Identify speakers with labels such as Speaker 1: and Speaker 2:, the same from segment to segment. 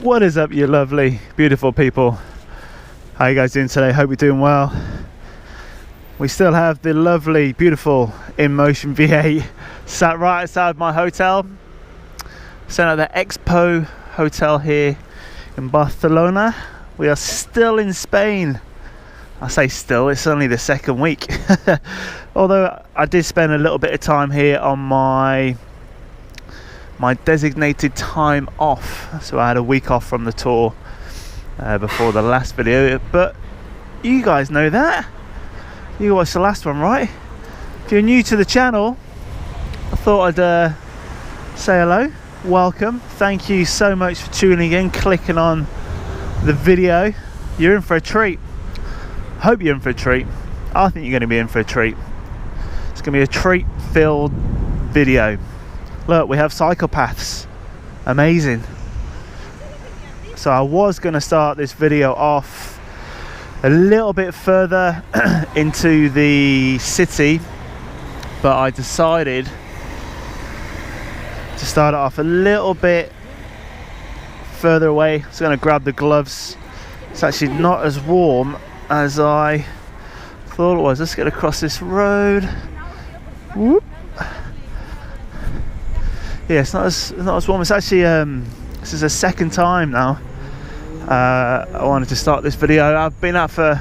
Speaker 1: What is up, you lovely, beautiful people? How you guys doing today? Hope you're doing well. We still have the lovely, beautiful InMotion V8 sat right outside my hotel. Sat at the Expo Hotel here in Barcelona. We are still in Spain. I say still, it's only the second week. Although I did spend a little bit of time here on my designated time off, so I had a week off from the tour before the last video. But you guys know that, you watched the last one, right? If you're new to the channel, I thought I'd say hello, welcome, thank you so much for tuning in, clicking on the video. You're in for a treat. Hope you're in for a treat. I think you're going to be in for a treat. It's going to be a treat filled video. Look, we have psychopaths. Amazing. So I was going to start this video off a little bit further into the city, but I decided to start it off a little bit further away. I was going to grab the gloves. It's actually not as warm as I thought it was. Let's get across this road. Whoop. Yeah, it's not as warm. It's actually this is the second time now I wanted to start this video. I've been out for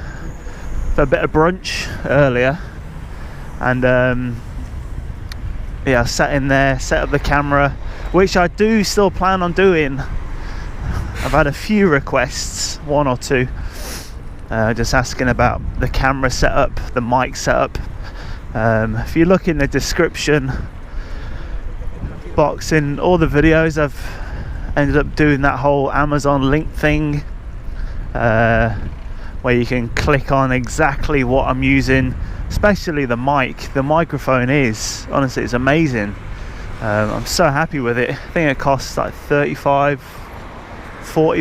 Speaker 1: a bit of brunch earlier, and yeah, I sat in there, set up the camera, which I do still plan on doing. I've had a few requests, one or two, just asking about the camera setup, the mic setup. If you look in the description box in all the videos, I've ended up doing that whole Amazon link thing, where you can click on exactly what I'm using, especially the mic. The microphone is, honestly, it's amazing. I'm so happy with it. I think it costs like 35-40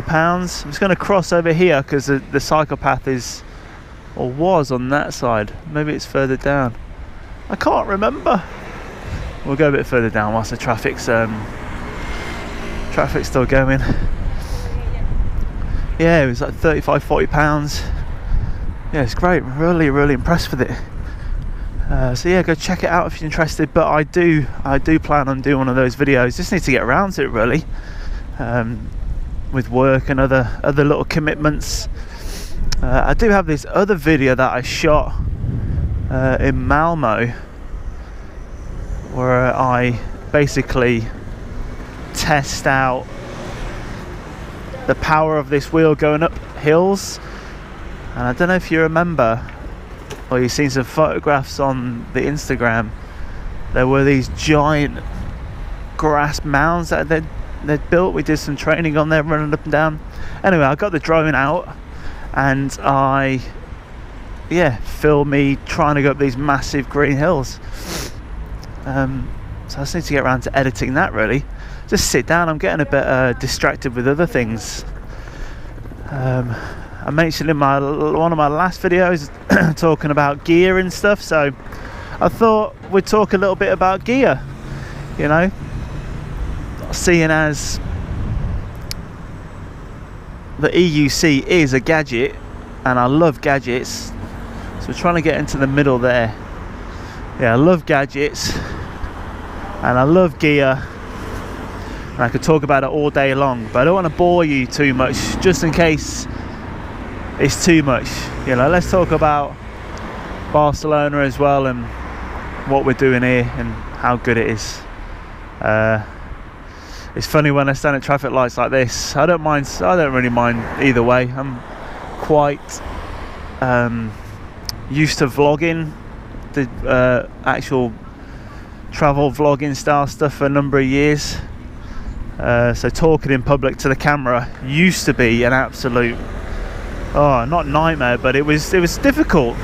Speaker 1: pounds. I'm just going to cross over here because the psychopath is, or was, on that side. Maybe it's further down, I can't remember. We'll go a bit further down whilst the traffic's still going. Yeah, it was like 35-40 pounds. Yeah, it's great. Really impressed with it. So yeah, go check it out if you're interested. But I do plan on doing one of those videos. Just need to get around to it, really, with work and other little commitments. I do have this other video that I shot in Malmo, where I basically test out the power of this wheel going up hills. And I don't know if you remember, or you've seen some photographs on the Instagram, there were these giant grass mounds that they'd built. We did some training on there, running up and down. Anyway, I got the drone out and I filmed me trying to go up these massive green hills. So I just need to get around to editing that, really. Just sit down. I'm getting a bit distracted with other things. I mentioned in one of my last videos talking about gear and stuff, so I thought we'd talk a little bit about gear, you know, seeing as the EUC is a gadget and I love gadgets, so we're trying to get into the middle there. Yeah, I love gadgets and I love gear, and I could talk about it all day long, but I don't want to bore you too much, just in case it's too much. You know, let's talk about Barcelona as well, and what we're doing here and how good it is. It's funny when I stand at traffic lights like this, I don't really mind either way. I'm quite used to vlogging, the actual travel vlogging style stuff for a number of years. So talking in public to the camera used to be an absolute, not nightmare, but it was difficult.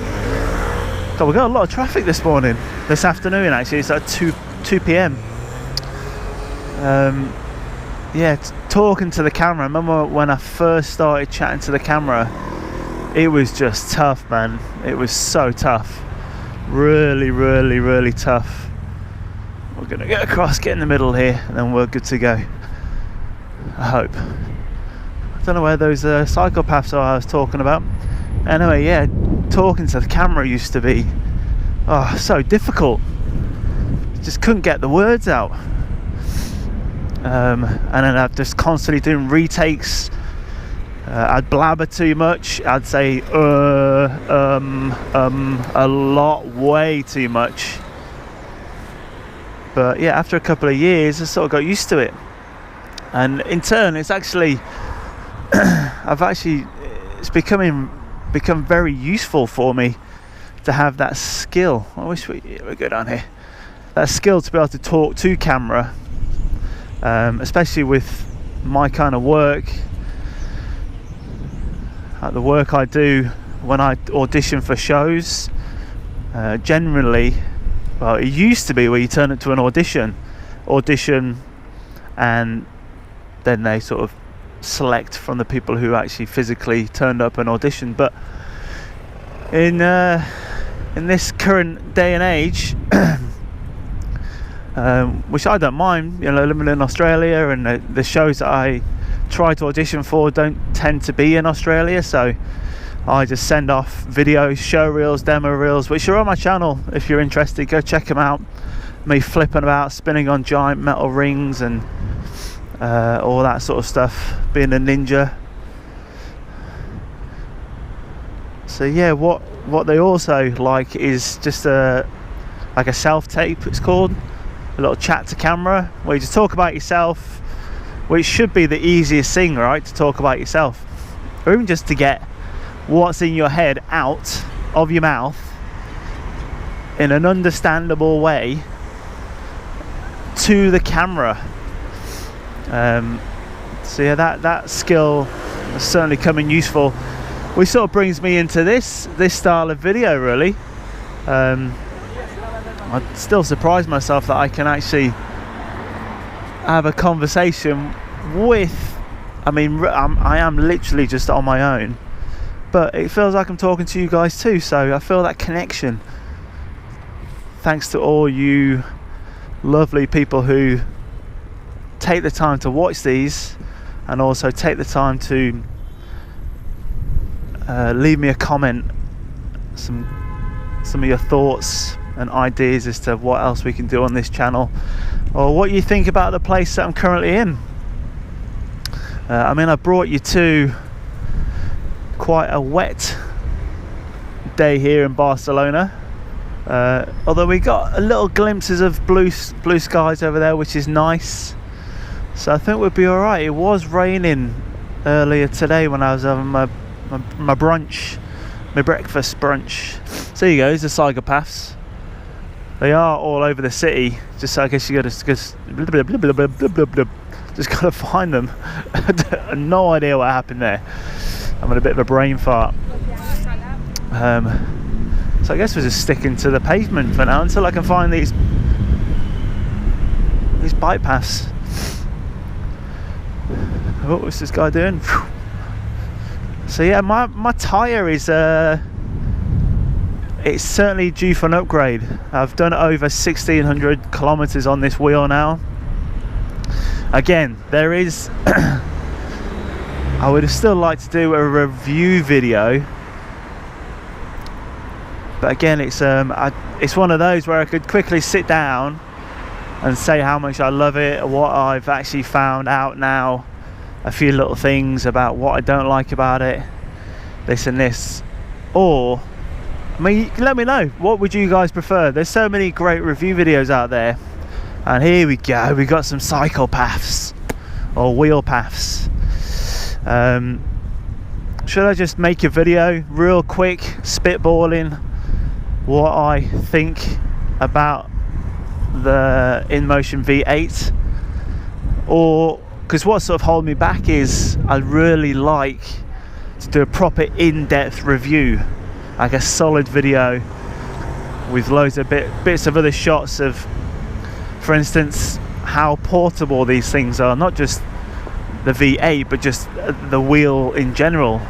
Speaker 1: God, we got a lot of traffic this afternoon actually. It's like 2 p.m. Yeah, talking to the camera. I remember when I first started chatting to the camera, it was just tough, man. It was so tough. Really tough. We're gonna get across, get in the middle here, and then we're good to go. I hope. don't know where those cycle paths are I was talking about. Anyway, yeah, talking to the camera used to be so difficult. Just couldn't get the words out. And then I'd just constantly doing retakes. I'd blabber too much. I'd say a lot, way too much. But yeah, after a couple of years I sort of got used to it, and in turn it's actually it's become very useful for me to have that skill. I wish we go down here. That skill to be able to talk to camera, especially with my kind of work, the work I do when I audition for shows. Generally, well, it used to be where you turn it to an audition, and then they sort of select from the people who actually physically turned up and auditioned. But in this current day and age, which I don't mind, you know, living in Australia, and the shows that I try to audition for don't tend to be in Australia, so I just send off videos, show reels, demo reels, which are on my channel. If you're interested, go check them out. Me flipping about, spinning on giant metal rings and all that sort of stuff, being a ninja. So yeah, what they also like is just like a self-tape, it's called, a little chat to camera, where you just talk about yourself, which should be the easiest thing, right, to talk about yourself, or even just to get what's in your head out of your mouth in an understandable way to the camera. So yeah, that skill has certainly come in useful, which sort of brings me into this style of video, really. I still surprise myself that I can actually have a conversation with, I am literally just on my own, but it feels like I'm talking to you guys too, so I feel that connection. Thanks to all you lovely people who take the time to watch these, and also take the time to leave me a comment, some of your thoughts and ideas as to what else we can do on this channel, or what you think about the place that I'm currently in. I brought you to quite a wet day here in Barcelona, although we got a little glimpses of blue skies over there, which is nice, so I think we'll be alright. It was raining earlier today when I was having my brunch, my breakfast brunch. So there you go, there's the cycle paths. They are all over the city, just I guess you gotta just gotta find them. No idea what happened there. I'm in a bit of a brain fart. So I guess we're just sticking to the pavement for now until I can find these bike paths. Oh, what's this guy doing? So yeah, my tyre is it's certainly due for an upgrade. I've done over 1,600 kilometers on this wheel now. Again, there is I would have still liked to do a review video, but again, it's one of those where I could quickly sit down and say how much I love it, what I've actually found out now, a few little things about what I don't like about it, this and this. Or let me know, what would you guys prefer? There's so many great review videos out there, and here we go, we got some cycle paths or wheel paths. Should I just make a video real quick, spitballing what I think about the InMotion V8? Or, because what sort of hold me back is I'd really like to do a proper in-depth review, like a solid video with loads of bits of other shots of, for instance, how portable these things are, not just the V8 but just the wheel in general,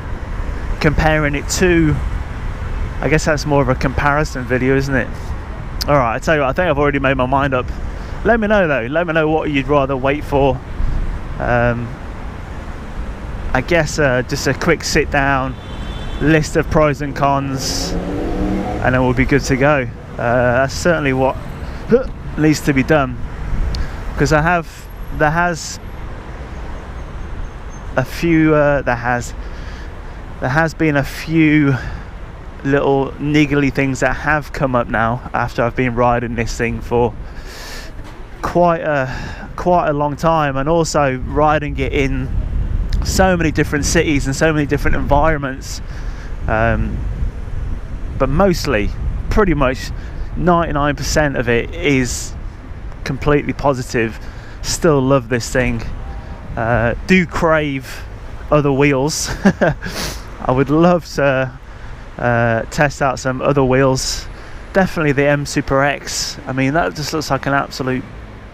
Speaker 1: comparing it to, I guess that's more of a comparison video, isn't it? Alright, I tell you what, I think I've already made my mind up. Let me know though, let me know what you'd rather wait for. I guess just a quick sit down, list of pros and cons, and then we'll be good to go. That's certainly what needs to be done, because there has been a few little niggly things that have come up now after I've been riding this thing for quite a long time, and also riding it in so many different cities and so many different environments, but mostly, pretty much 99% of it is completely positive. Still love this thing. Do crave other wheels. I would love to test out some other wheels. Definitely the M Super X. I mean, that just looks like an absolute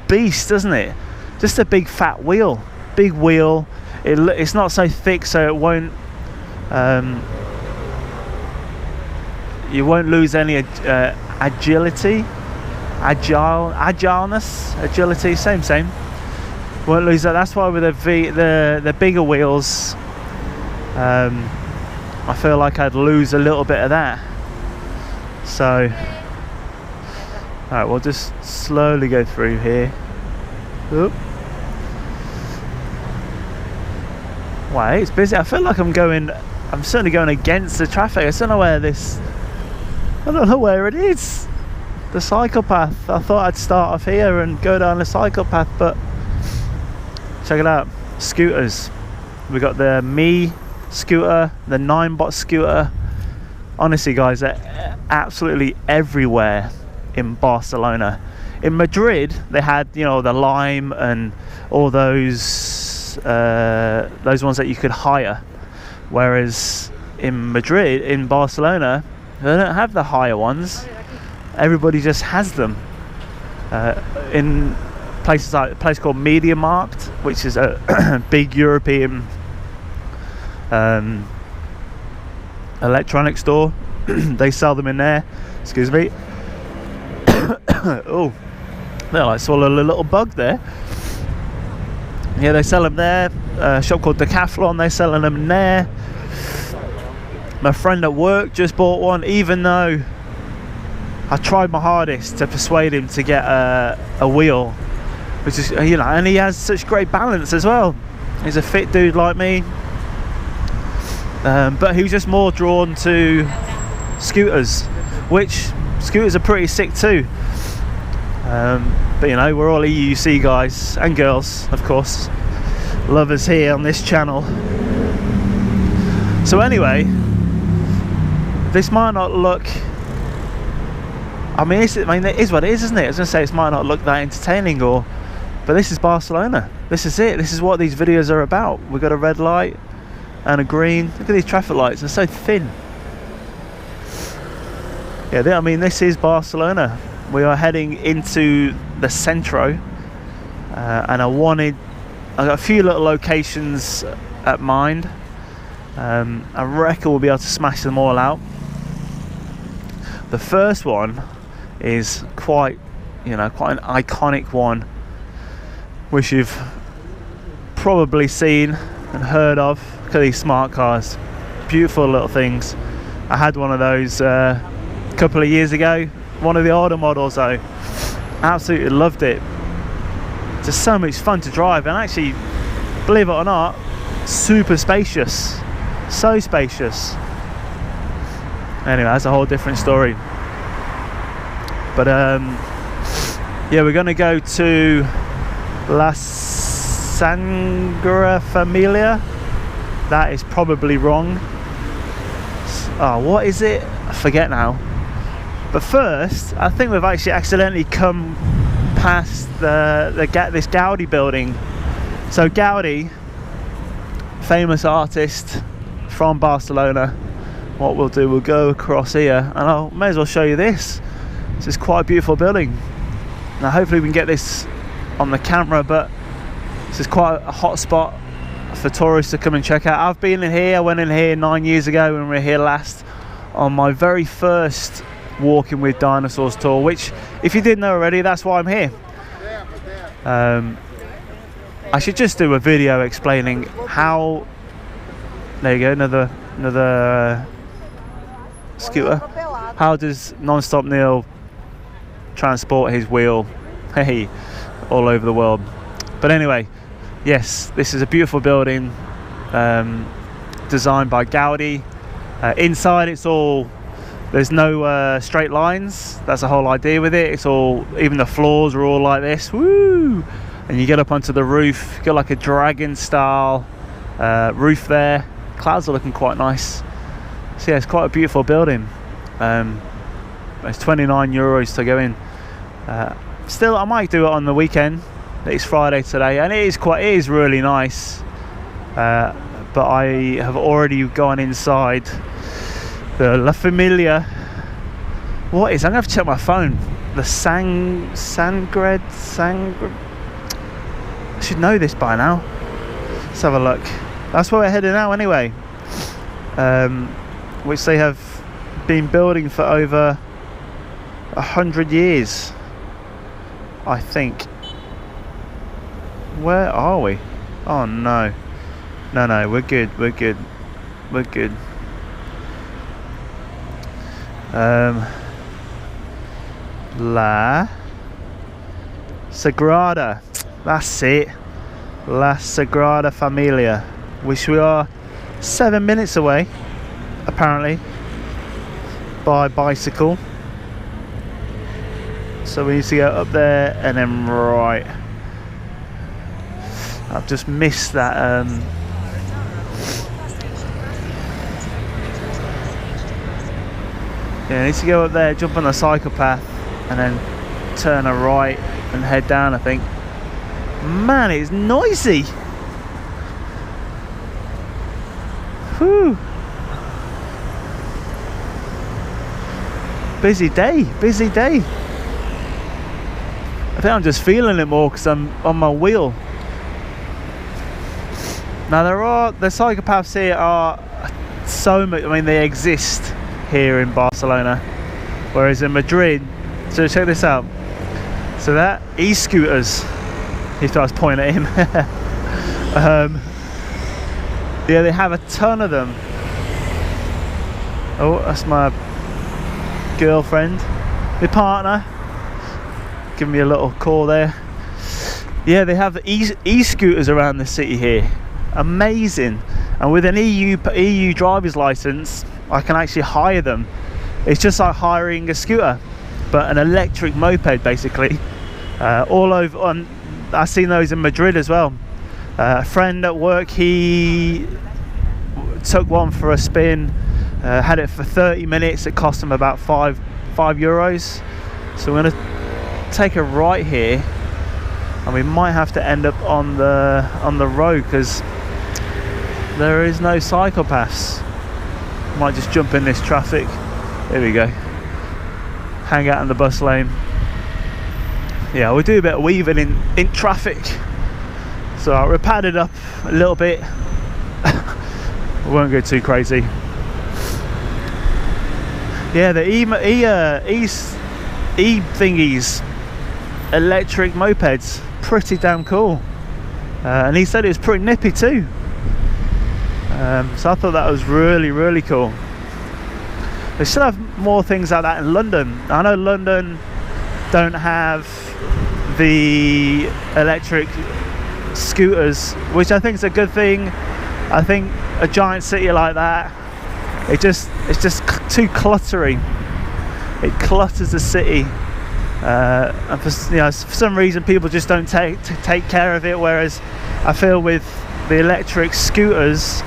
Speaker 1: beast, doesn't it? Just a big fat wheel. Big wheel. It's not so thick, so it won't you won't lose any agility, agileness, agility, same. Won't lose that. That's why with the bigger wheels, I feel like I'd lose a little bit of that. So, alright, we'll just slowly go through here. Oop. Wow, it's busy. I feel like I'm certainly going against the traffic. I don't know where it is. The cycle path. I thought I'd start off here and go down the cycle path, but check it out. Scooters. We got the Me scooter, the 9-bot scooter. Honestly, guys, they're absolutely everywhere in Barcelona. In Madrid, they had, you know, the Lime and all those ones that you could hire. Whereas in Barcelona, they don't have the hire ones. Everybody just has them. In places like a place called Media Markt, which is a big European electronic store. They sell them in there. Excuse me. Oh, there, I swallowed a little bug there. Yeah, they sell them there. A shop called Decathlon, they're selling them in there. My friend at work just bought one, even though I tried my hardest to persuade him to get a wheel, which is, you know, and he has such great balance as well. He's a fit dude like me, but he was just more drawn to scooters, which scooters are pretty sick too. But you know, we're all EUC guys and girls, of course, lovers here on this channel. So anyway, this might not look, I mean, it is what it is, isn't it? I was going to say it might not look that entertaining, but this is Barcelona. This is it. This is what these videos are about. We've got a red light and a green. Look at these traffic lights. They're so thin. Yeah, I mean, this is Barcelona. We are heading into the centro, and I got a few little locations at mind. I reckon we'll be able to smash them all out. The first one is quite an iconic one, which you've probably seen and heard of. Look at these smart cars, beautiful little things. I had one of those a couple of years ago, one of the older models though. Absolutely loved it. Just so much fun to drive, and actually, believe it or not, super spacious. So spacious. Anyway, that's a whole different story. But yeah, we're going to go to La Sagrada Familia. That is probably wrong. Oh, what is it? I forget now. But first, I think we've actually accidentally come past this Gaudi building. So Gaudi, famous artist from Barcelona. What we'll do, we'll go across here, and I may as well show you this. This is quite a beautiful building. Now hopefully we can get this on the camera, but this is quite a hot spot for tourists to come and check out. I've been in here, I went in here 9 years ago when we were here last on my very first Walking with Dinosaurs tour, which, if you didn't know already, that's why I'm here. I should just do a video explaining how There you go, another scooter. How does NonStopNeal transport his wheel? Hey, all over the world. But anyway, yes, this is a beautiful building, designed by Gaudi. Inside, there's no straight lines. That's the whole idea with it. It's all, even the floors are all like this. Woo! And you get up onto the roof. Got like a dragon style roof there. Clouds are looking quite nice. So yeah, it's quite a beautiful building. It's 29 euros to go in. Still, I might do it on the weekend. It's Friday today, and it is really nice. But I have already gone inside the La Familia. What is? I'm gonna have to check my phone. The Sangred. I should know this by now. Let's have a look. That's where we're heading now, anyway. Which they have been building for over 100 years, I think. Where are we? Oh no. No, we're good. La Sagrada, that's it. La Sagrada Familia, which we are 7 minutes away, apparently, by bicycle. So we need to go up there and then right. I've just missed that. Yeah, I need to go up there, jump on the cycle path, and then turn a right and head down, I think. Man, it's noisy. Whew. Busy day. I think I'm just feeling it more because I'm on my wheel. Now the cycle paths here are so much, I mean, they exist here in Barcelona, whereas in Madrid, so check this out. So that e-scooters, he starts pointing at him. Yeah, they have a ton of them. Oh, that's my girlfriend, my partner, giving me a little call there. Yeah, they have e-scooters around the city here. Amazing. And with an EU driver's license, I can actually hire them. It's just like hiring a scooter, but an electric moped, basically. All over. I've seen those in Madrid as well. A friend at work, he took one for a spin, had it for 30 minutes. It cost him about five euros. So we're gonna take a right here, and we might have to end up on the road because there is no cycle paths. Might just jump in this traffic. There we go. Hang out in the bus lane. Yeah, we'll do a bit of weaving in traffic. So we're padded up a little bit. We won't go too crazy. Yeah, the e thingies, electric mopeds, pretty damn cool. And he said it was pretty nippy too. So I thought that was really cool. They should have more things like that in London. I know London don't have the electric scooters, which I think is a good thing. I think a giant city like that, it's just too cluttery. It clutters the city, and for some reason people just don't take care of it. Whereas I feel with the electric scooters,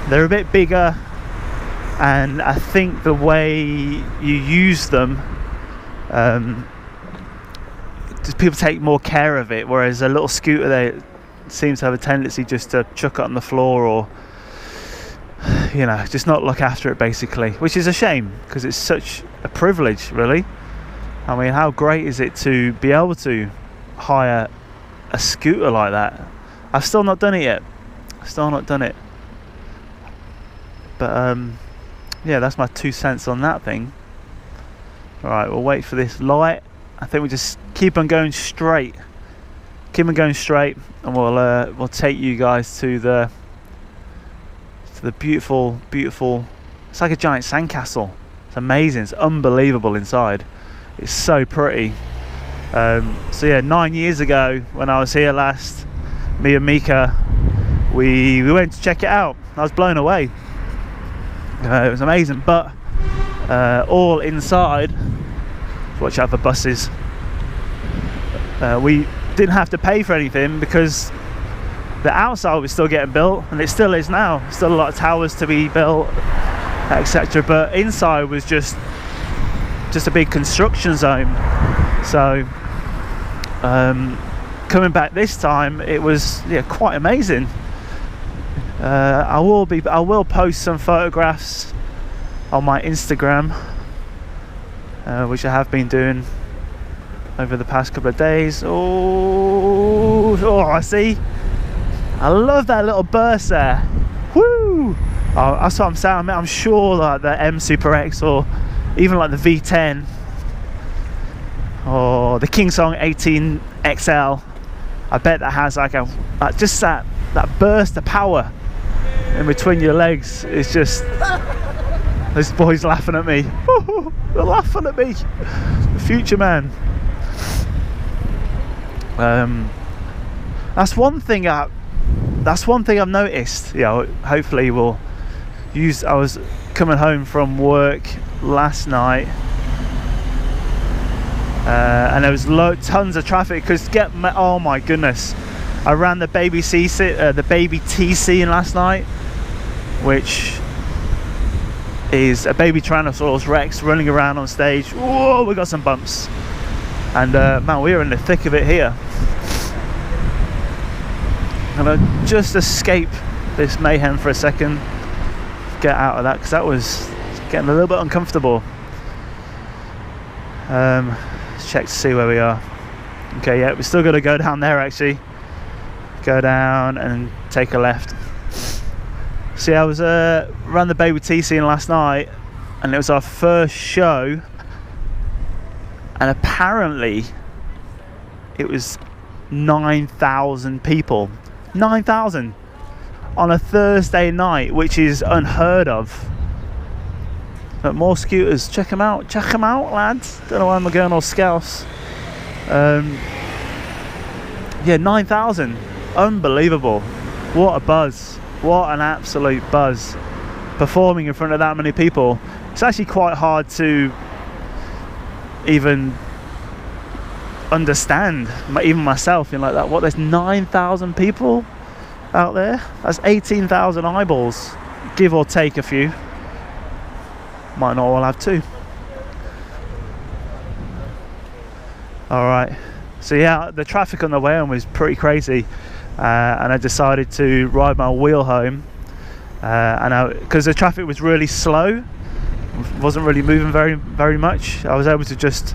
Speaker 1: they're a bit bigger, and I think the way you use them, people take more care of it. Whereas a little scooter, they seems to have a tendency just to chuck it on the floor, or just not look after it, basically, which is a shame because it's such a privilege, really. I mean, how great is it to be able to hire a scooter like that? I've still not done it yet. But yeah, that's my 2 cents on that thing. Alright, we'll wait for this light. I think we just keep on going straight, and we'll take you guys to the the beautiful, beautiful, it's like a giant sandcastle. It's amazing, it's unbelievable inside. It's so pretty. So yeah, 9 years ago when I was here last, me and Mika, we went to check it out. I was blown away. It was amazing, but all inside, watch out for buses, we didn't have to pay for anything because the outside was still getting built, and it still is now. Still a lot of towers to be built, etc. But inside was just a big construction zone. So coming back this time, it was quite amazing. I will post some photographs on my Instagram, which I have been doing over the past couple of days. Oh, I see. I love that little burst there. Woo! Oh, that's what I'm saying. I'm sure that the M Super X, or even like the V10 or the King Song 18 XL, I bet that has like just that burst of power in between your legs. It's just, this boy's laughing at me. They're laughing at me. The future man. That's one thing I've noticed. Hopefully we'll use. I was coming home from work last night, and there was tons of traffic because oh my goodness, I ran the baby T scene last night, which is a baby Tyrannosaurus Rex running around on stage. Whoa, we got some bumps, and man, we are in the thick of it here. I'm gonna just escape this mayhem for a second, get out of that, because that was getting a little bit uncomfortable. Let's check to see where we are. Okay, yeah, we're still gonna go down there actually. Go down and take a left. See, I was ran the Baby T scene last night, and it was our first show, and apparently it was 9,000 people. 9,000 on a Thursday night, which is unheard of. But more scooters, check them out, lads. Don't know why I'm going all scouse. Yeah, 9,000, unbelievable. What a buzz, what an absolute buzz. Performing in front of that many people, it's actually quite hard to even understand, even myself, like that. What, there's 9,000 people out there? That's 18,000 eyeballs, give or take a few. Might not all have two. All right, so yeah, the traffic on the way home was pretty crazy, and I decided to ride my wheel home, and because the traffic was really slow, wasn't really moving very much, I was able to just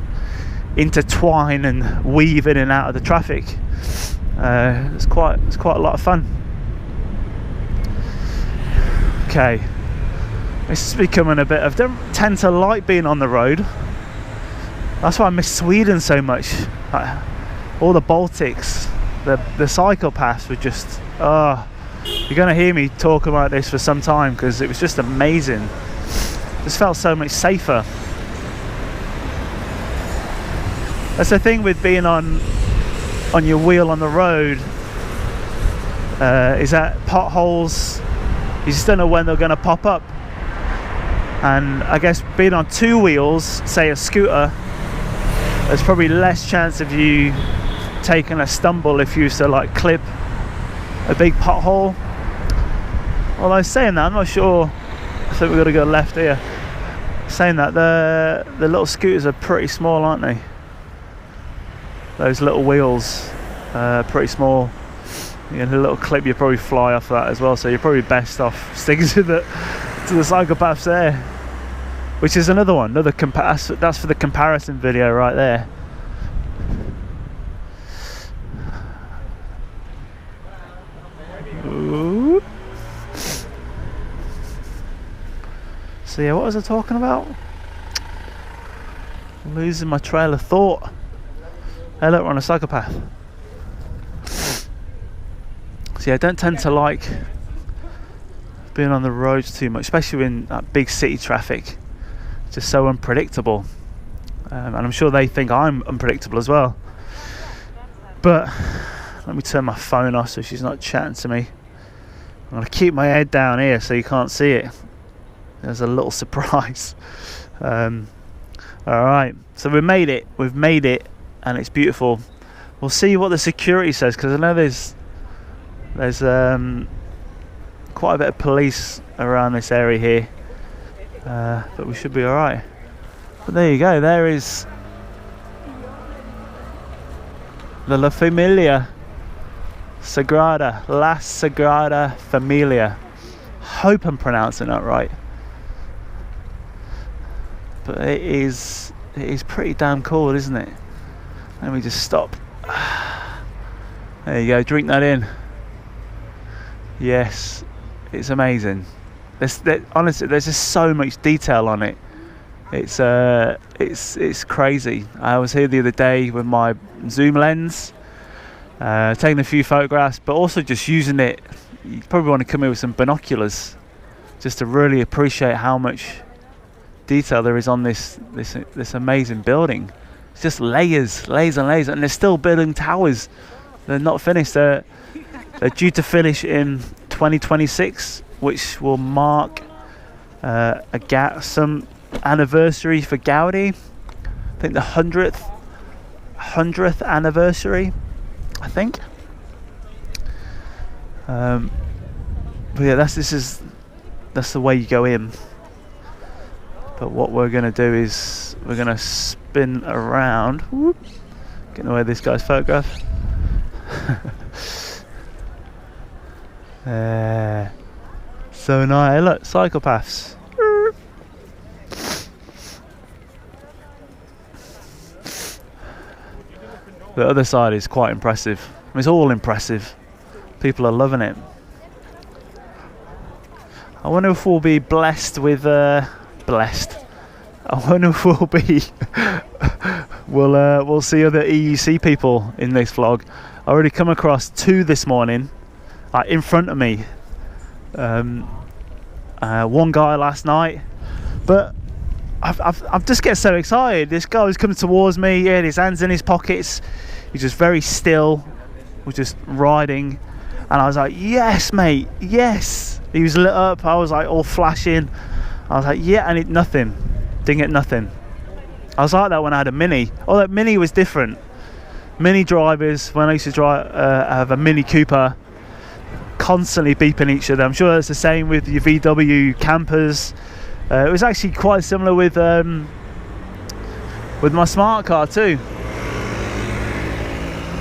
Speaker 1: intertwine and weave in and out of the traffic. It's quite a lot of fun. Okay, this is becoming a bit of, don't tend to like being on the road. That's why I miss Sweden so much. Like, all the Baltics, the cycle paths were just, you're gonna hear me talk about this for some time, because it was just amazing. Just felt so much safer. That's the thing with being on your wheel on the road, is that potholes, you just don't know when they're going to pop up. And I guess being on two wheels, say a scooter, there's probably less chance of you taking a stumble if you used to like clip a big pothole. Although saying that, I'm not sure. I think we've got to go left here. Saying that, the little scooters are pretty small, aren't they? Those little wheels, pretty small. You know, a little clip, you probably fly off that as well. So you're probably best off sticking to the psychopaths there. Which is another one, that's for the comparison video right there. Ooh. So yeah, what was I talking about? Losing my trail of thought. Hey look, we're on a psychopath. So yeah, I don't tend to like being on the roads too much, especially in big city traffic. It's just so unpredictable, and I'm sure they think I'm unpredictable as well. But let me turn my phone off so she's not chatting to me. I'm going to keep my head down here so you can't see it. There's a little surprise. Alright, so we've made it, and it's beautiful. We'll see what the security says, because I know there's quite a bit of police around this area here, but we should be alright. But there you go, there is the La Familia La Sagrada Familia. Hope I'm pronouncing that right. But it is pretty damn cool, isn't it? Let me just stop. There you go, drink that in. Yes, it's amazing. Honestly, there's just so much detail on it. It's crazy. I was here the other day with my zoom lens, taking a few photographs, but also just using it. You probably want to come here with some binoculars, just to really appreciate how much detail there is on this amazing building. It's just layers and layers, and they're still building towers. They're not finished. They're due to finish in 2026, which will mark some anniversary for Gaudi. I think the 100th anniversary, I think. But yeah, that's the way you go in. But what we're going to do is we're going to spin around. Whoop, getting away this guy's photograph. So nice. Look, cycle paths. The other side is quite impressive. I mean, it's all impressive. People are loving it. I wonder if we'll be blessed with I wonder if we'll see other EUC people in this vlog. I already come across 2 this morning, in front of me. One guy last night, but I've just get so excited. This guy was coming towards me. He had his hands in his pockets. He's just very still. Was just riding, and I was like, "Yes, mate, yes." He was lit up. I was like all flashing. I was like, "Yeah," and nothing. Didn't get nothing. I was like that when I had a Mini. Oh, that Mini was different. Mini drivers, when I used to drive, have a Mini Cooper, constantly beeping each other. I'm sure that's the same with your VW campers. It was actually quite similar with my smart car too.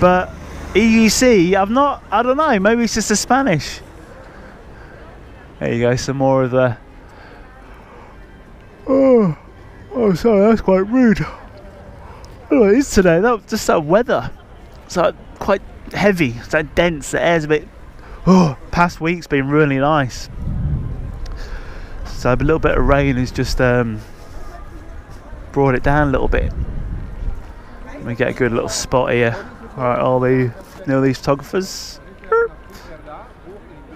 Speaker 1: But EUC, I don't know, maybe it's just the Spanish. There you go, some more of the... Oh, sorry, that's quite rude. Oh, it is today, just that weather. It's like quite heavy, it's like dense, the air's a bit... past week's been really nice. So a little bit of rain has just brought it down a little bit. Let me get a good little spot here. Alright, all these photographers.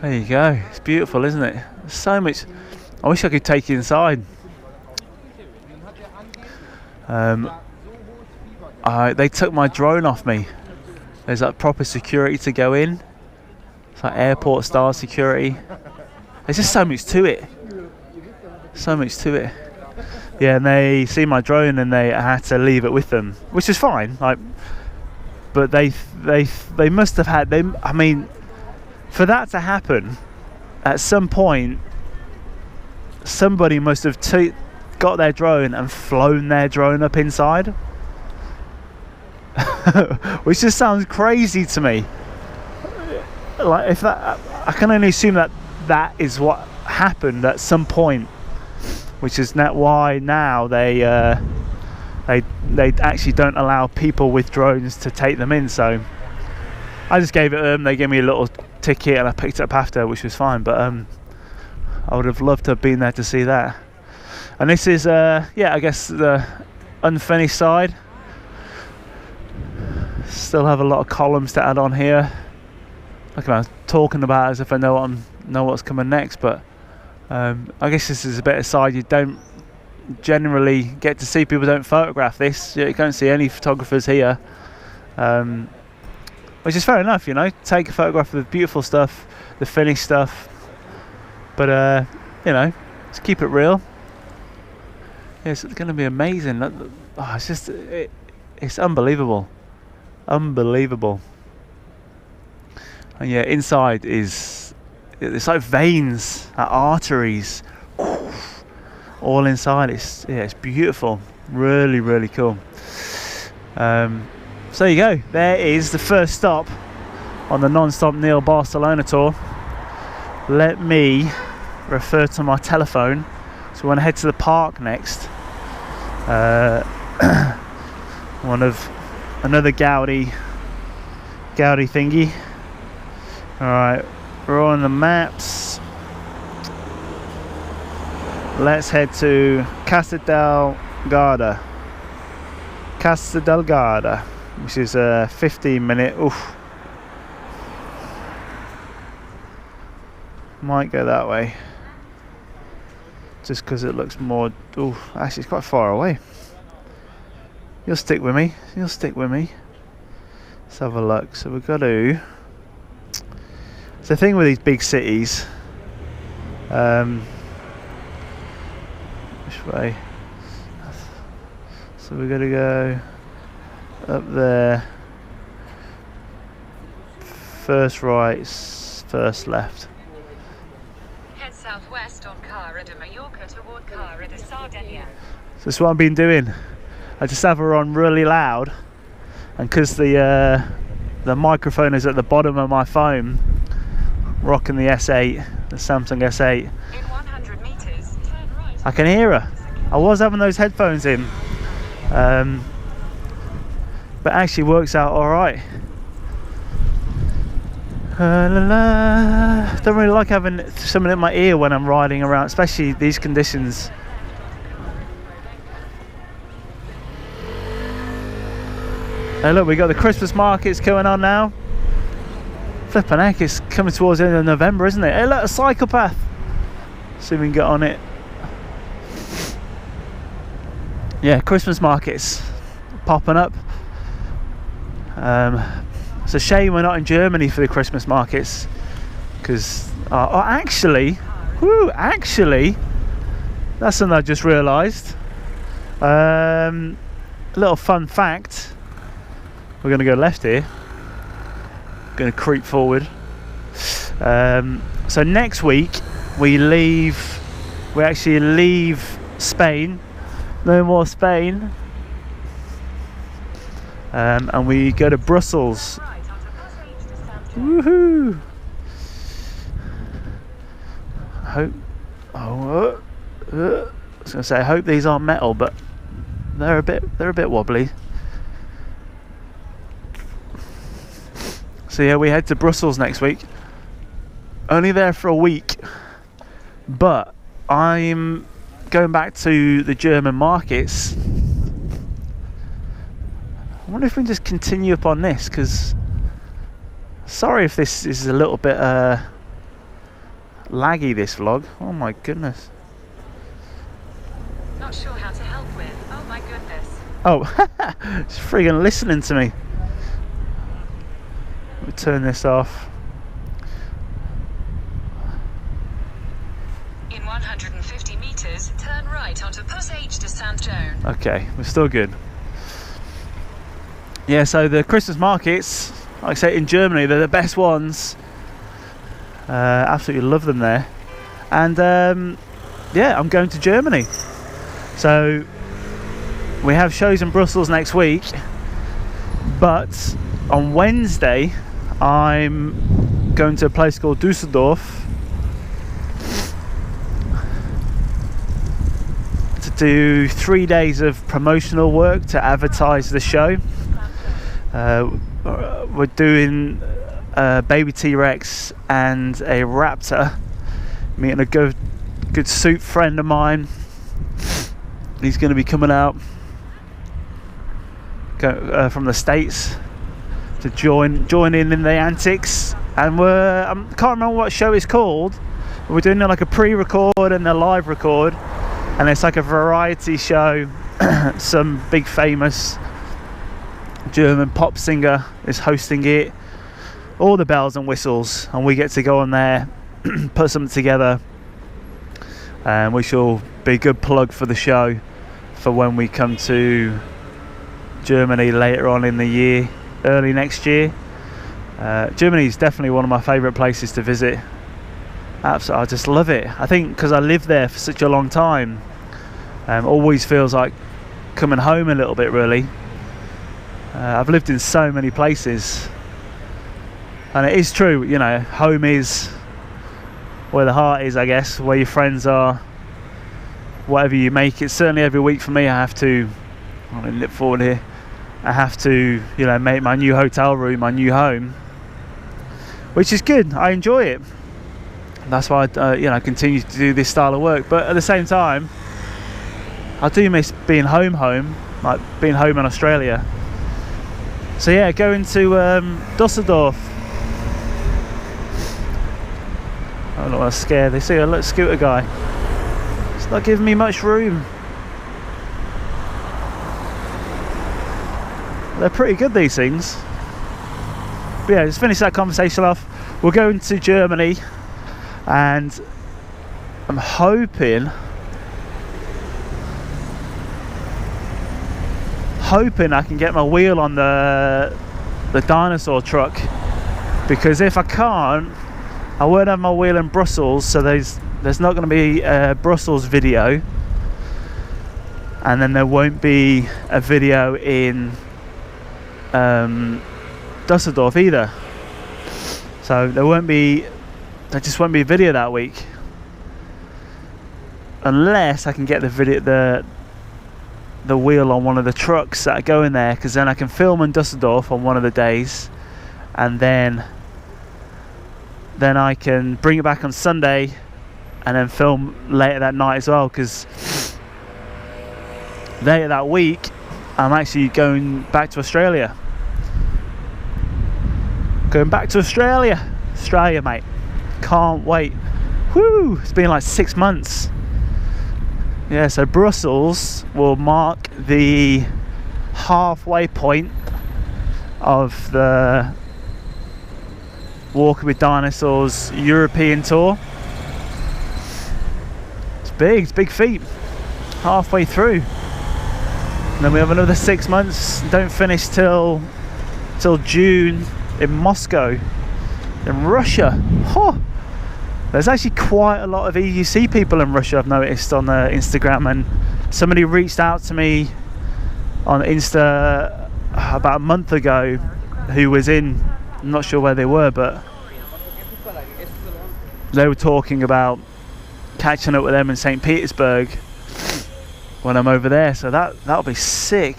Speaker 1: There you go. It's beautiful, isn't it? There's so much. I wish I could take you inside. They took my drone off me. There's like proper security to go in. It's like airport style security. There's just so much to it. So much to it. Yeah, and they see my drone and they had to leave it with them, which is fine. Like, but they must have had. I mean, for that to happen, at some point, somebody must have got their drone and flown their drone up inside, which just sounds crazy to me. Like, if that, I can only assume that is what happened at some point, which is not why now they actually don't allow people with drones to take them in. So I just gave it to them. They gave me a little ticket and I picked it up after, which was fine. But I would have loved to have been there to see that. And this is yeah, I guess the unfinished side. Still have a lot of columns to add on here. Like I'm talking about as if I know what's coming next, but I guess this is a bit aside. You don't generally get to see people don't photograph this. You can't see any photographers here, which is fair enough, you know. Take a photograph of the beautiful stuff, the finished stuff, but you know, let's keep it real. Yeah, it's going to be amazing. Oh, it's just it's unbelievable, unbelievable. And yeah, inside it's like veins, arteries, all inside. It's beautiful, really, really cool. So there you go. There is the first stop on the NonStopNeal Barcelona tour. Let me refer to my telephone. So we want to head to the park next. Another Gaudi thingy. Alright, we're on the maps. Let's head to Casa Delgada, which is a 15-minute. Oof. Might go that way, just because it looks more. Ooh, actually, it's quite far away. You'll stick with me. Let's have a look. So we've got to. It's the thing with these big cities. Which way? So we're going to go up there. First right, first left.
Speaker 2: Head southwest on Cara de Mallorca toward Cara de Sardinia.
Speaker 1: So that's what I've been doing. I just have her on really loud, and because the microphone is at the bottom of my phone, rocking the S8, the Samsung S8.
Speaker 2: In 100 meters, turn right.
Speaker 1: I can hear her. I was having those headphones in, but actually works out all right. Don't really like having something in my ear when I'm riding around, especially these conditions. Hey, look, we got the Christmas markets going on now. Flippin' heck, it's coming towards the end of November, isn't it? Hey, look, a cycle path. See if we can get on it. Yeah, Christmas markets popping up. It's a shame we're not in Germany for the Christmas markets, because actually, that's something I just realised. A little fun fact. We're going to go left here. Going to creep forward. So next week we actually leave Spain. No more Spain. And we go to Brussels. Woohoo! I was gonna say, I hope these aren't metal, but they're a bit wobbly. So yeah, we head to Brussels next week. Only there for a week, but I'm going back to the German markets. I wonder if we can just continue up on this, because sorry if this is a little bit laggy, this vlog. Oh my goodness.
Speaker 2: Not sure how to help with. Oh my goodness.
Speaker 1: Oh, it's friggin' listening to me. Let me turn this off.
Speaker 2: In 150 meters, turn right onto Passage de Saint-Jean.
Speaker 1: Okay, we're still good. Yeah, so the Christmas markets, like I say, in Germany, they're the best ones. Absolutely love them there. And yeah, I'm going to Germany. So we have shows in Brussels next week, but on Wednesday I'm going to a place called Düsseldorf to do 3 days of promotional work to advertise the show. We're doing a baby T-Rex and a Raptor. Meeting a good suit friend of mine. He's going to be coming out from the States to join in the antics. And I can't remember what show it's called, We're doing like a pre-record and a live record, and it's like a variety show. Some big famous German pop singer is hosting it, all the bells and whistles, and we get to go on there, put something together, and which will be a good plug for the show for when we come to Germany later on in the year, early next year. Germany is definitely one of my favourite places to visit. Absolutely, I just love it. I think because I lived there for such a long time, always feels like coming home a little bit, really. I've lived in so many places, and it is true, you know, home is where the heart is, I guess, where your friends are, whatever you make it. Certainly every week for me, I have to, I'm going to nip forward here, I have to, you know, make my new hotel room my new home, which is good. I enjoy it. That's why I, you know, continue to do this style of work. But at the same time, I do miss being home, like being home in Australia. So yeah, going to Dusseldorf. I don't know, I'm scared. They see a little scooter guy. It's not giving me much room. They're pretty good, these things. But yeah, just finish that conversation off. We're going to Germany, and I'm hoping I can get my wheel on the dinosaur truck, because if I can't, I won't have my wheel in Brussels, so there's not going to be a Brussels video, and then there won't be a video in Dusseldorf either. So there just won't be a video that week, unless I can get the wheel on one of the trucks that go in there, because then I can film in Dusseldorf on one of the days, and then I can bring it back on Sunday and then film later that night as well, because later that week I'm actually going back to Australia. Australia, mate. Can't wait. Woo! It's been like 6 months. Yeah, so Brussels will mark the halfway point of the Walking with Dinosaurs European tour. It's big feat. Halfway through. And then we have another 6 months. Don't finish till June in Moscow, in Russia. Oh, there's actually quite a lot of EUC people in Russia, I've noticed on Instagram, and somebody reached out to me on Insta about a month ago who was in, I'm not sure where they were, but they were talking about catching up with them in St. Petersburg when I'm over there. So that'll be sick.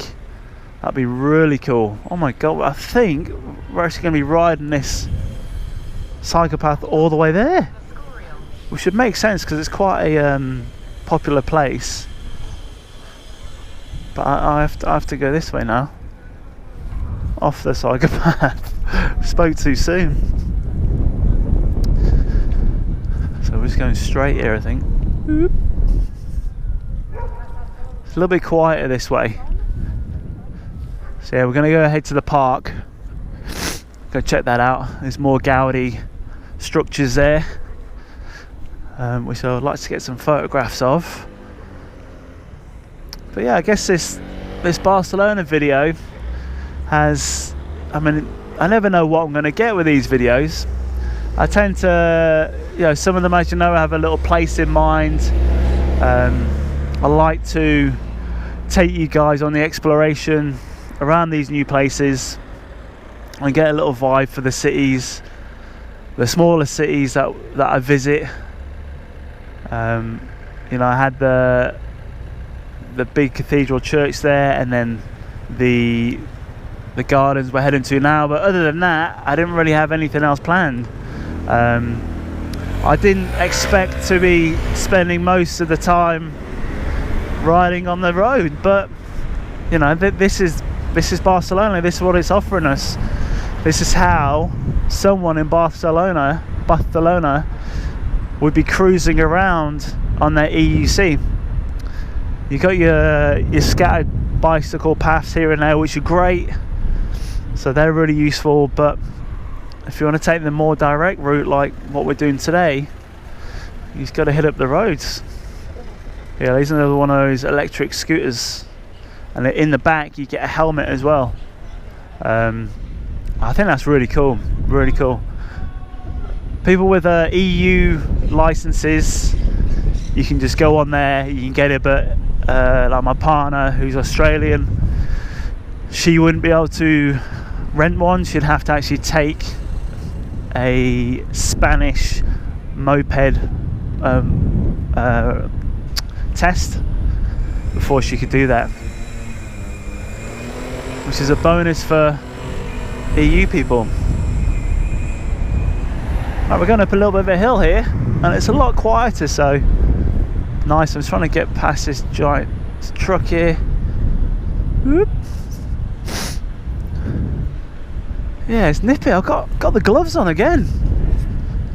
Speaker 1: That'd be really cool. Oh my god, I think we're actually going to be riding this psychopath all the way there, which should make sense because it's quite a popular place. But I have to go this way now, off the psychopath. Spoke too soon. So we're just going straight here, I think. It's a little bit quieter this way. So yeah, we're going to go ahead to the park, go check that out. There's more Gaudi structures there, which I would like to get some photographs of. But yeah, I guess this Barcelona video has, I mean, I never know what I'm going to get with these videos. I tend to, you know, some of them, as you know, have a little place in mind. I like to take you guys on the exploration around these new places and get a little vibe for the cities, the smaller cities that I visit. You know, I had the big cathedral church there, and then the gardens we're heading to now. But other than that, I didn't really have anything else planned. I didn't expect to be spending most of the time riding on the road, but you know, this is Barcelona. This is what it's offering us. This is how someone in Barcelona would be cruising around on their EUC. You got your scattered bicycle paths here and there, which are great, so they're really useful. But if you want to take the more direct route like what we're doing today, you've got to hit up the roads. Yeah, these are another one of those electric scooters, and in the back you get a helmet as well. I think that's really cool, really cool. People with EU licenses, you can just go on there, you can get it, but like my partner who's Australian, she wouldn't be able to rent one. She'd have to actually take a Spanish moped test before she could do that, which is a bonus for EU people. Right, we're going up a little bit of a hill here, and it's a lot quieter, so nice. I'm trying to get past this giant truck here. Whoop. Yeah, it's nippy. I've got the gloves on again.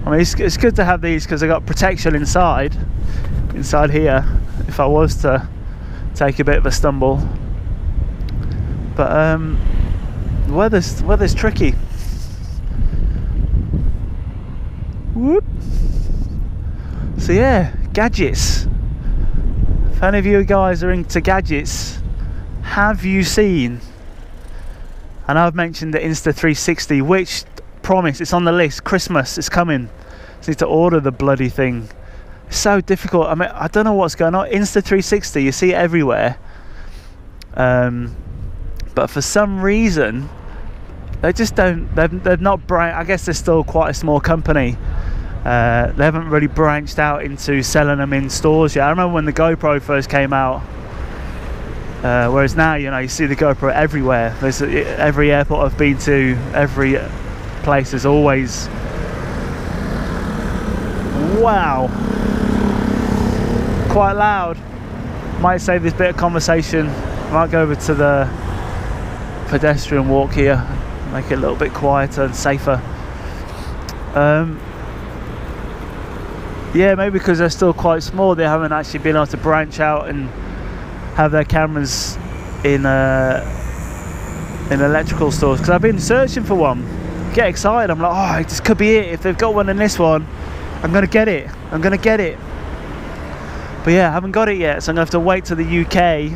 Speaker 1: I mean, it's good to have these because I got protection inside here if I was to take a bit of a stumble. But the weather's tricky. Whoop. So yeah, gadgets. If any of you guys are into gadgets, have you seen? And I've mentioned the Insta360, which, promise, it's on the list. Christmas is coming. Just need to order the bloody thing. It's so difficult. I mean, I don't know what's going on. Insta360, you see it everywhere. But for some reason, they just don't. They're not bright. I guess they're still quite a small company. They haven't really branched out into selling them in stores yet. I remember when the GoPro first came out. Whereas now, you know, you see the GoPro everywhere. There's every airport I've been to, every place is always. Wow, quite loud. Might save this bit of conversation. Might go over to the pedestrian walk here, make it a little bit quieter and safer. Yeah, maybe because they're still quite small, they haven't actually been able to branch out and have their cameras in electrical stores. Because I've been searching for one, get excited. I'm like, oh, this could be it. If they've got one in this one, I'm gonna get it. I'm gonna get it. But yeah, I haven't got it yet, so I'm gonna have to wait to the UK.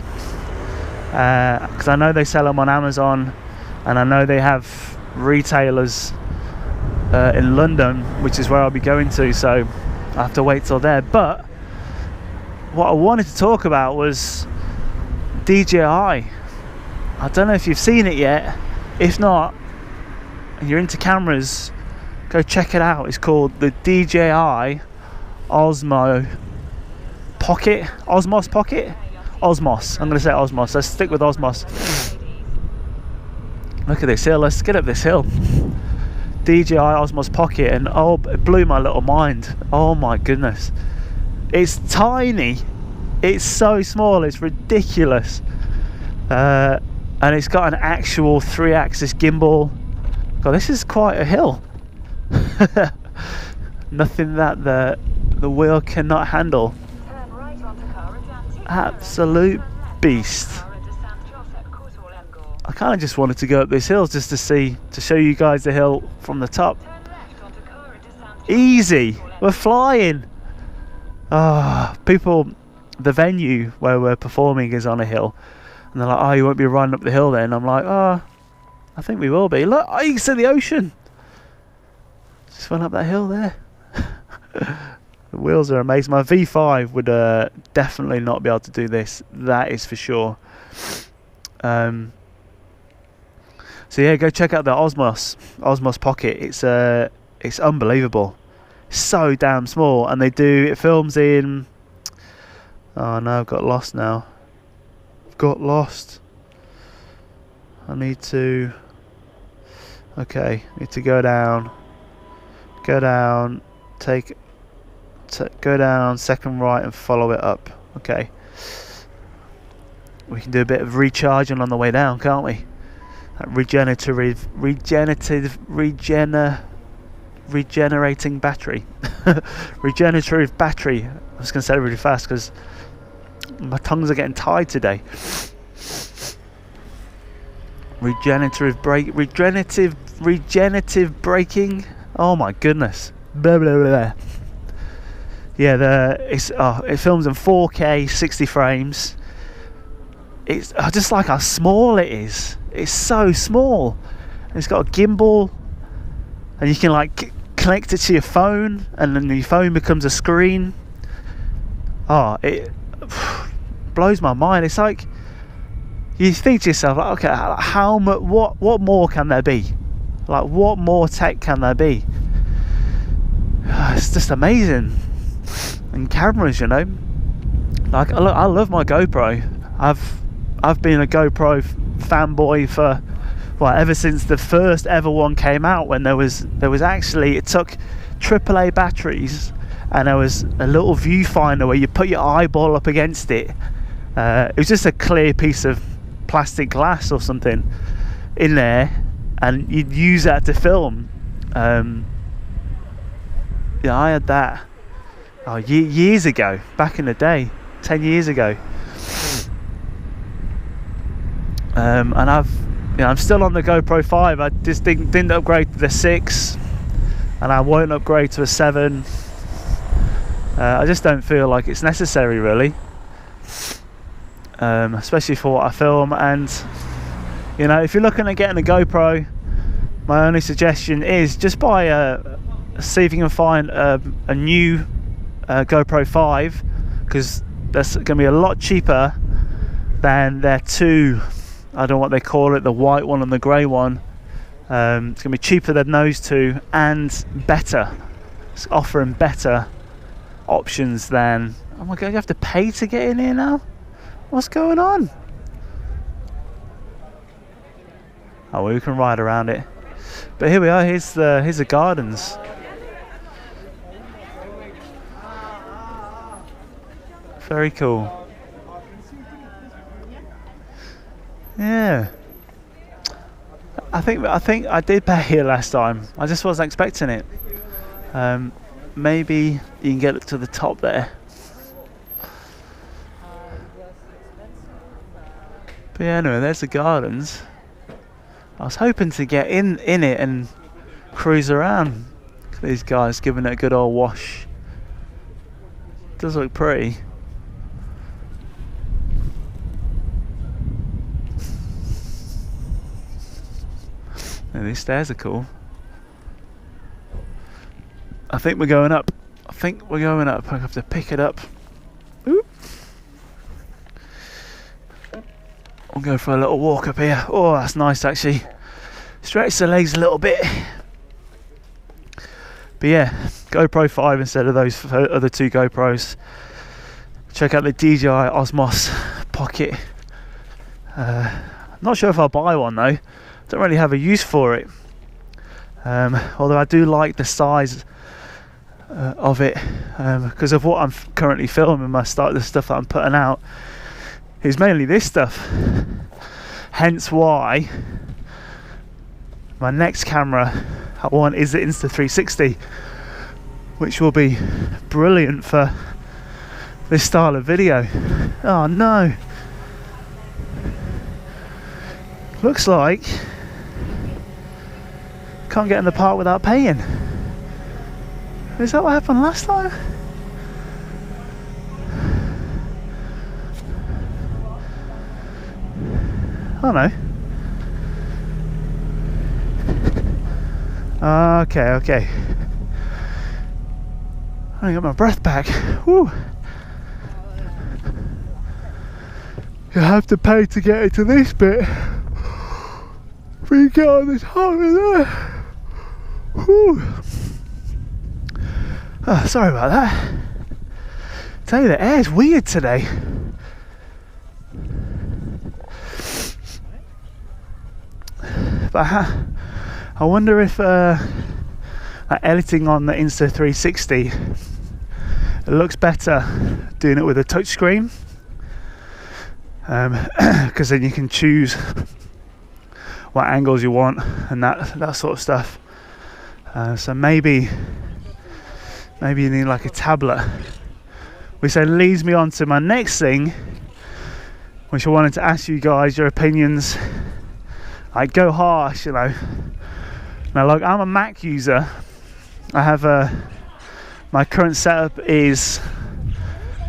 Speaker 1: Because I know they sell them on Amazon, and I know they have retailers in London, which is where I'll be going to, so I have to wait till there. But what I wanted to talk about was DJI. I don't know if you've seen it yet. If not, and you're into cameras, go check it out. It's called the DJI Osmo Pocket. Osmos Pocket? Osmos. I'm going to say Osmos. Let's stick with Osmos. Look at this hill. Let's get up this hill. DJI Osmos Pocket, and oh, it blew my little mind. Oh my goodness. It's tiny. It's so small. It's ridiculous. And it's got an actual 3-axis gimbal. God, this is quite a hill. Nothing that the wheel cannot handle. Absolute beast. I kind of just wanted to go up this hill just to show you guys the hill from the top. Easy, we're flying. People, the venue where we're performing is on a hill, and they're like, oh, you won't be running up the hill then. I'm like, oh, I think we will be. Look, oh, you can see the ocean. Just went up that hill there. The wheels are amazing. My V5 would definitely not be able to do this. That is for sure. So yeah, go check out the Osmos Pocket. It's unbelievable. It's so damn small, and it films in. Oh no, I've got lost now. I need to. Okay, need to go down. Go down. Go down, second right, and follow it up. Okay. We can do a bit of recharging on the way down, can't we? That regenerative regenerating battery. Regenerative battery. I was going to say it really fast because my tongues are getting tied today. Regenerative braking. Oh my goodness. Blah, blah, blah. Yeah, it films in 4K 60 frames. It's just like how small it is. It's so small. It's got a gimbal, and you can like connect it to your phone, and then your phone becomes a screen. Oh, it blows my mind. It's like you think to yourself, like, okay, how much? What more can there be? Like, what more tech can there be? It's just amazing. And cameras, you know, like I love my GoPro. I've been a GoPro fanboy for ever since the first ever one came out, when there was actually, it took AAA batteries, and there was a little viewfinder where you put your eyeball up against it. It was just a clear piece of plastic glass or something in there, and you'd use that to film. Yeah, I had that years ago, back in the day, 10 years ago. And I'm still on the GoPro 5. I just didn't upgrade to the 6, and I won't upgrade to a 7. I just don't feel like it's necessary, really, especially for what I film. And you know, if you're looking at getting a GoPro, my only suggestion is just buy see if you can find a new GoPro 5, because that's going to be a lot cheaper than their two, I don't know what they call it, the white one and the grey one. It's going to be cheaper than those two, and better. It's offering better options than... Oh my god, you have to pay to get in here now? What's going on? Oh, well, we can ride around it. But here we are, here's the gardens. Very cool. Yeah. I think I did pay here last time. I just wasn't expecting it. Maybe you can get it to the top there. But yeah, anyway, there's the gardens. I was hoping to get in it and cruise around. Look at these guys giving it a good old wash. Does look pretty. And these stairs are cool. I think we're going up. I have to pick it up. Oop. I'll go for a little walk up here. Oh, that's nice actually. Stretch the legs a little bit. But yeah, GoPro 5 instead of those other two GoPros. Check out the DJI Osmos Pocket. Not sure if I'll buy one though. Don't really have a use for it. Although I do like the size of it, because of what I'm currently filming. The stuff that I'm putting out is mainly this stuff. Hence why my next camera I want is the Insta360, which will be brilliant for this style of video. Oh no! Looks like can't get in the park without paying. Is that what happened last time? Oh no. Okay. I got my breath back. Woo. You have to pay to get into this bit. But you get on this hole there. Whew. Oh, sorry about that. Tell you, the air's weird today. But I wonder if editing on the Insta360, it looks better doing it with a touchscreen, because then you can choose what angles you want and that sort of stuff. So maybe you need like a tablet, which then leads me on to my next thing, which I wanted to ask you guys your opinions. Like, go harsh, you know. Now, like, I'm a Mac user. I have my current setup is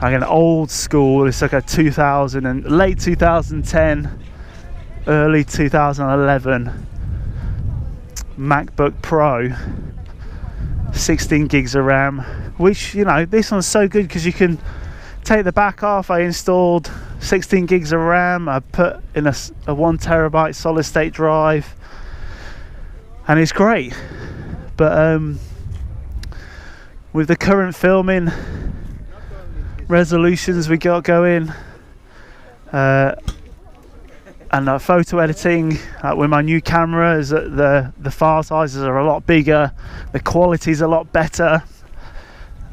Speaker 1: like an old school. It's like a late 2010, early 2011 MacBook Pro, 16 gigs of RAM, which, you know, this one's so good because you can take the back off. I installed 16 gigs of RAM. I put in a 1 terabyte solid state drive, and it's great. But with the current filming resolutions we got going, and photo editing, with my new cameras, the file sizes are a lot bigger, the quality's a lot better.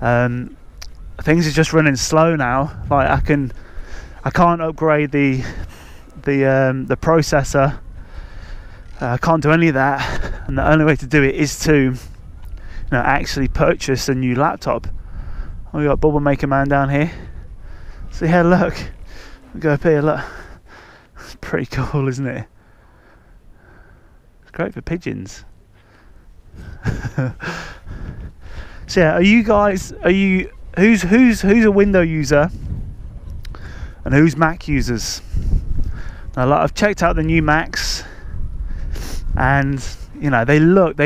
Speaker 1: Things are just running slow now. Like, I can't upgrade the processor. I can't do any of that, and the only way to do it is to, you know, actually purchase a new laptop. Oh, we got Bubble Maker Man down here. See here, look. We go up here, look. It's pretty cool, isn't it? It's great for pigeons. So yeah, who's a Windows user and who's Mac users? Now, like, I've checked out the new Macs, and you know, they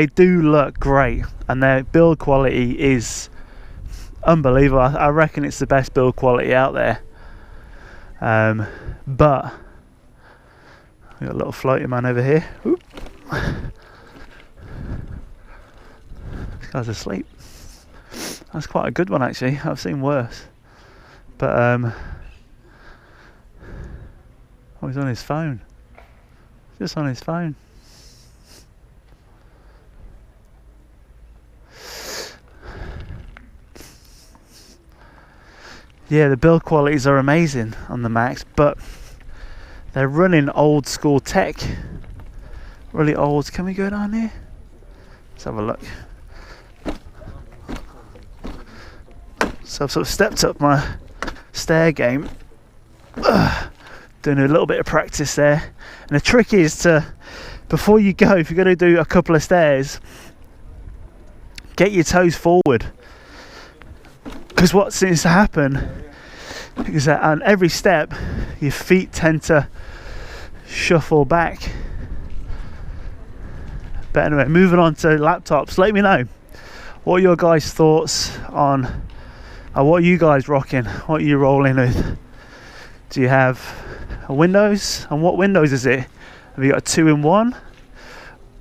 Speaker 1: do look great, and their build quality is unbelievable. I reckon it's the best build quality out there. But we got a little floaty man over here. Oop. This guy's asleep. That's quite a good one, actually. I've seen worse. But oh, he's on his phone. Just on his phone. Yeah, the build qualities are amazing on the Macs, but they're running old school tech. Really old. Can we go down here? Let's have a look. So I've sort of stepped up my stair game. Doing a little bit of practice there. And the trick is to, before you go, if you're going to do a couple of stairs, get your toes forward. Because what seems to happen is that on every step, your feet tend to shuffle back. But anyway, moving on to laptops. Let me know what are your guys' thoughts on what are you guys rocking? What are you rolling with? Do you have a Windows? And what Windows is it? Have you got a 2-in-1?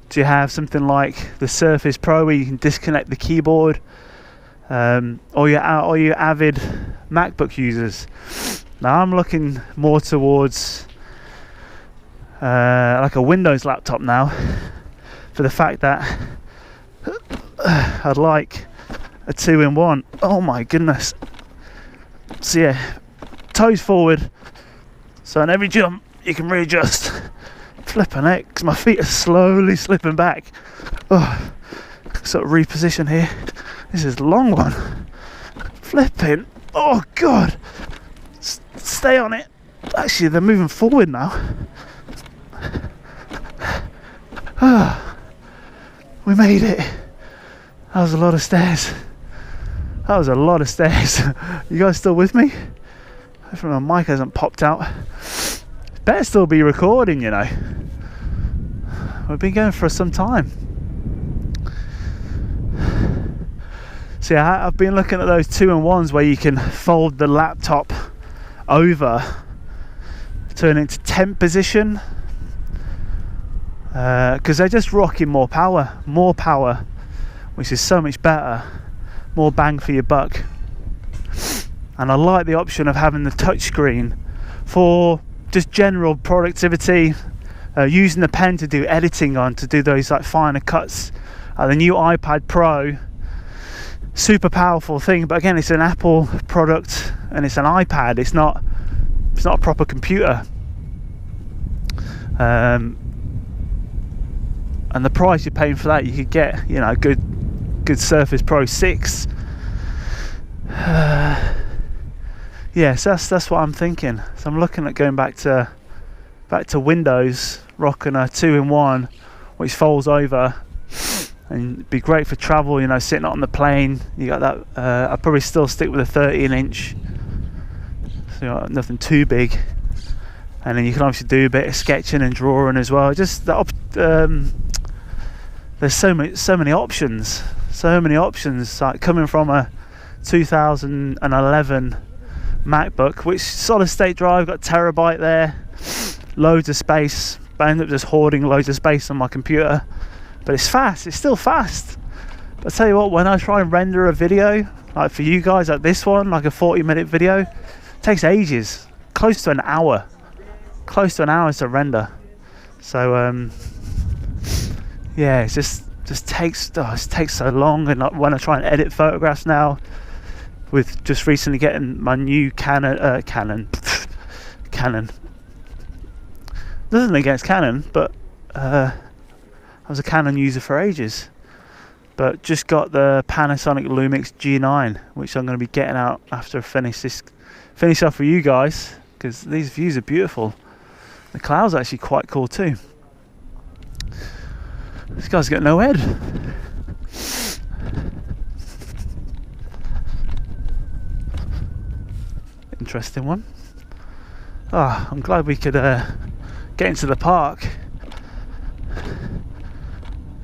Speaker 1: Do you have something like the Surface Pro where you can disconnect the keyboard? Or you avid MacBook users? Now I'm looking more towards like a Windows laptop now, for the fact that I'd like a 2-in-1. Oh my goodness. So yeah, toes forward, so on every jump you can readjust. Flipping it, because my feet are slowly slipping back. Oh, sort of reposition here. This is a long one. Flipping. Oh god. Stay on it. Actually, they're moving forward now. We made it. That was a lot of stairs. That was a lot of stairs. You guys still with me? Hopefully my mic hasn't popped out. Better still be recording, you know. We've been going for some time. So yeah, I've been looking at those 2-in-1s where you can fold the laptop over, turn it into tent position, because they're just rocking more power, which is so much better, more bang for your buck. And I like the option of having the touchscreen for just general productivity, using the pen to do editing on, to do those like finer cuts. The new iPad Pro, super powerful thing, but again, it's an Apple product and it's an iPad. It's not a proper computer. and the price you're paying for that, you could get, you know, a good Surface Pro 6. Yeah, so that's what I'm thinking. So I'm looking at going back to Windows, rocking a 2-in-1 which folds over, and it'd be great for travel, you know, sitting on the plane. You got that. I'd probably still stick with a 13-inch, so you know, nothing too big. And then you can obviously do a bit of sketching and drawing as well. Just that, there's so many options. Like coming from a 2011 MacBook, which solid state drive, got terabyte there, loads of space. I ended up just hoarding loads of space on my computer, but it's fast. It's still fast. But I tell you what, when I try and render a video, like for you guys, like this one, like a 40-minute video, it takes ages, close to an hour to render. So yeah, it just takes so long. And when I try and edit photographs now, with just recently getting my new Canon. Nothing against Canon, but I was a Canon user for ages. But just got the Panasonic Lumix G9, which I'm going to be getting out after I finish off with you guys, because these views are beautiful. The clouds are actually quite cool too. This guy's got no head. Interesting one. Oh, I'm glad we could get into the park.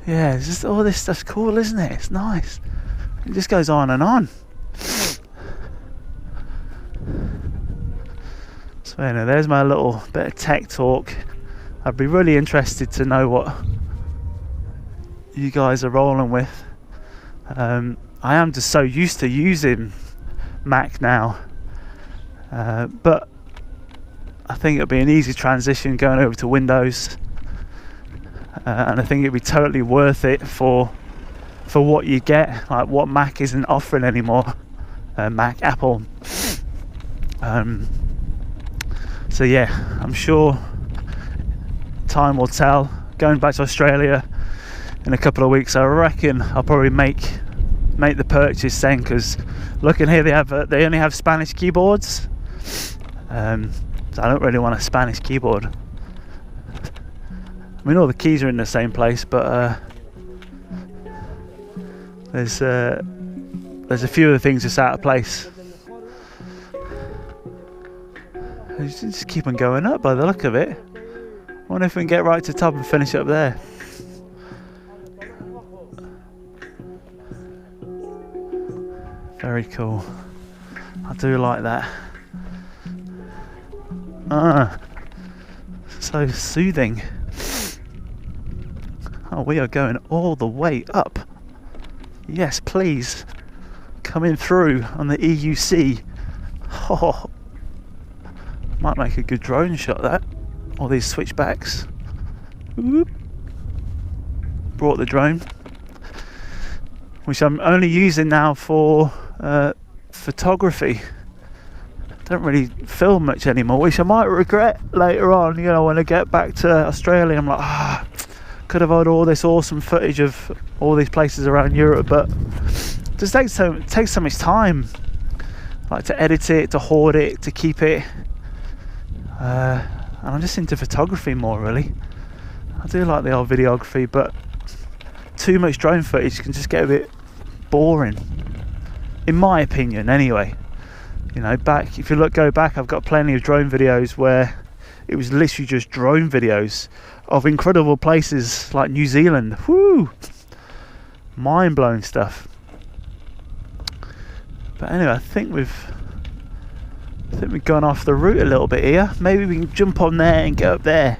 Speaker 1: Yeah, it's just all this stuff's cool, isn't it? It's nice. It just goes on and on. So anyway, there's my little bit of tech talk. I'd be really interested to know what you guys are rolling with. I am just so used to using Mac now, but I think it'll be an easy transition going over to Windows, and I think it'd be totally worth it for what you get, like what Mac isn't offering anymore. Apple. So yeah, I'm sure time will tell. Going back to Australia in a couple of weeks, I reckon I'll probably make the purchase then, because looking here, they only have Spanish keyboards. So I don't really want a Spanish keyboard. I mean, all the keys are in the same place, but there's a few of the things that's out of place. Just keep on going up by the look of it. I wonder if we can get right to the top and finish up there. Very cool. I do like that. So soothing. Oh, we are going all the way up. Yes, please. Coming through on the EUC. Oh, might make a good drone shot, that. All these switchbacks. Whoop. Brought the drone, which I'm only using now for photography. Don't really film much anymore, which I might regret later on. You know, when I get back to Australia, I'm like, could have had all this awesome footage of all these places around Europe, but it just takes so much time, like to edit it, to hoard it, to keep it. And I'm just into photography more, really. I do like the old videography, but too much drone footage can just get a bit boring, in my opinion anyway. You know, if you go back, I've got plenty of drone videos where it was literally just drone videos of incredible places like New Zealand. Whoo! Mind-blowing stuff. But anyway, I think we've gone off the route a little bit here. Maybe we can jump on there and get up there,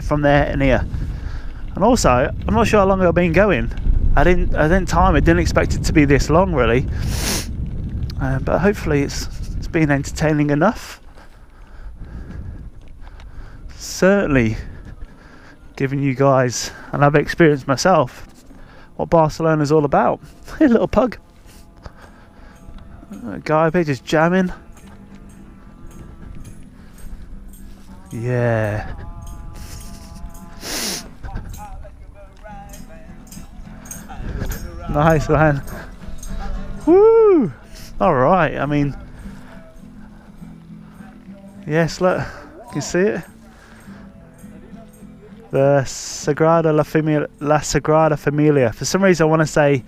Speaker 1: from there and here. And also, I'm not sure how long I've been going. I didn't time it. Didn't expect it to be this long, really. But hopefully it's been entertaining enough. Certainly giving you guys, and I've experienced myself, what Barcelona's all about. Hey, little pug. A guy up here just jamming. Yeah. Nice, man. Woo! Alright, I mean, yes, look, you can see it. The La Sagrada Familia. For some reason I want to say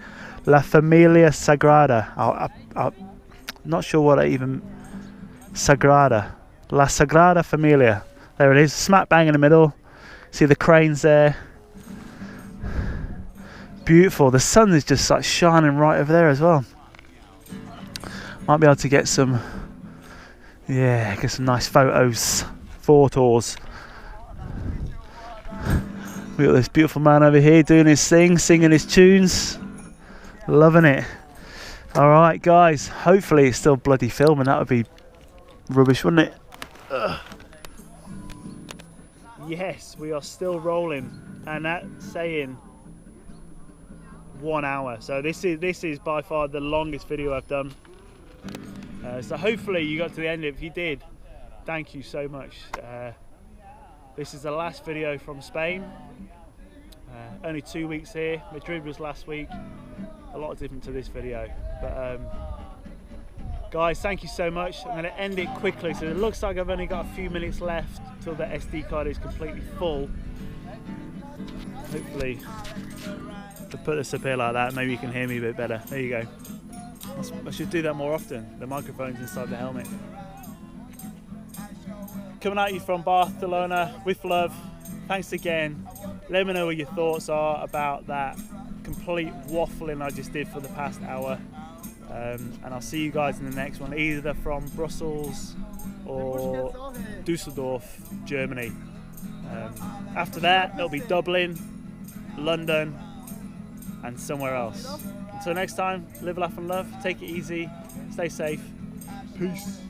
Speaker 1: La Familia Sagrada. I'm not sure what I even... Sagrada. La Sagrada Familia. There it is, smack bang in the middle. See the cranes there. Beautiful. The sun is just like shining right over there as well. Might be able to get some, yeah, get some nice photos. We got this beautiful man over here doing his thing, singing his tunes. Loving it. Alright guys, hopefully it's still bloody filming. That would be rubbish, wouldn't it? Ugh. Yes, we are still rolling, and that's saying 1 hour. So this is by far the longest video I've done. So hopefully you got to the end. If you did, thank you so much. This is the last video from Spain. Only 2 weeks here. Madrid was last week. A lot different to this video, but guys, thank you so much. I'm going to end it quickly, so it looks like I've only got a few minutes left till the SD card is completely full. Hopefully, to put this up here like that, maybe you can hear me a bit better. There you go. I should do that more often. The microphone's inside the helmet. Coming at you from Barcelona with love. Thanks again. Let me know what your thoughts are about that complete waffling I just did for the past hour. And I'll see you guys in the next one, either from Brussels or Düsseldorf, Germany. After that, it'll be Dublin, London, and somewhere else. Until next time, live, laugh, and love. Take it easy. Stay safe. Peace.